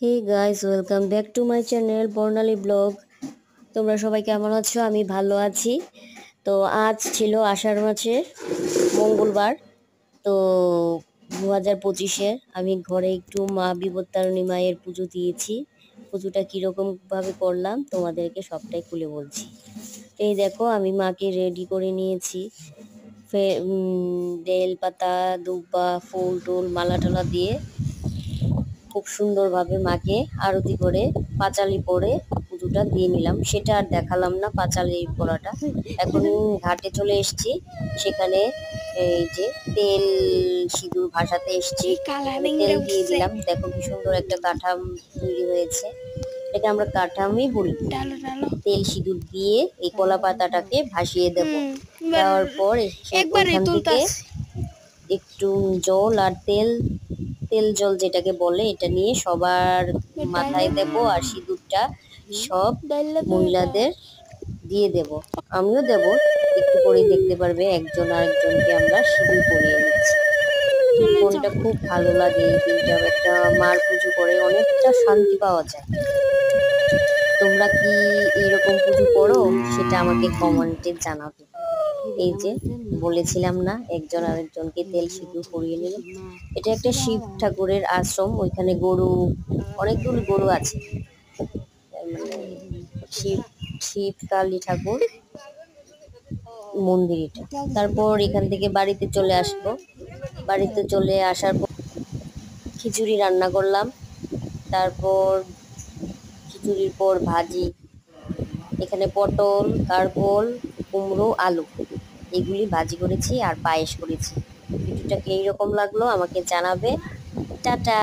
Hey guys, welcome back to my channel Barnali blog. তোমরা সবাই কেমন আছো? আমি ভালো আছি। তো আজ ছিল আষাঢ় মাসের মঙ্গলবার। তো 2025-এ আমি ঘরে একটু মা বিপত্তারিণী মায়ের পুজো দিয়েছি। পুজোটা কীরকমভাবে করলাম তোমাদেরকে সবটাই খুলে বলছি। এই দেখো, আমি মাকে রেডি করে নিয়েছি। বেল পাতা, দুব্বা, ফুল টুল, মালা টালা দিয়ে খুব সুন্দরভাবে মাকে আরতি করে পাঁচালি পরে পুজোটা দিয়ে নিলাম। সেটা আর দেখালাম না, পাঁচালি পড়াটা। এখন ঘাটে চলে এসেছি। সেখানে এই যে তেল সিঁদুর ভাসাতে এসেছি। তেল দিয়ে দিলাম। দেখো কি সুন্দর একটা কাঠাম তৈরি হয়েছে। এটাকে আমরা কাঠামই বলি। তেল সিঁদুর দিয়ে এই কলা পাতাটাকে ভাসিয়ে দেব। দেওয়ার পর ওইখান থেকে একটু জল আর তেল, তেল জল যেটাকে বলে, এটা নিয়ে সবার মাথায় দেব। আর সিঁদুরটা সব মহিলাদের দিয়ে দেব, আমিও দেব। একটু পরেই দেখতে পারবে একজন আরেকজনকে আমরা সিঁদুর পরিয়ে নিচ্ছি। মনটা খুব ভালো লাগে এই দিনটা। একটা মার পুজো করে অনেকটা শান্তি পাওয়া যায়। তোমরা কি এইরকম পুজো করো? সেটা আমাকে কমেন্টে জানাবে। এই যে বলেছিলাম না, একজন আরেকজনকে তেল সিঁদুর পরিয়ে নিল। এটা একটা শিব ঠাকুরের আশ্রম। ওইখানে গরু, অনেকগুলো গরু আছে। মানে শিব শিব কালী ঠাকুর মন্দির এটা। তারপর এখান থেকে বাড়িতে চলে আসবো। বাড়িতে চলে আসার পর খিচুড়ি রান্না করলাম। তারপর খিচুড়ির পর ভাজি, এখানে পটল, কারকোল, কুমড়ো, আলু, এগুলি ভাজি করেছি আর পায়েস করেছি। ভিডিওটা এইরকম লাগলো আমাকে জানাবে। টাটা।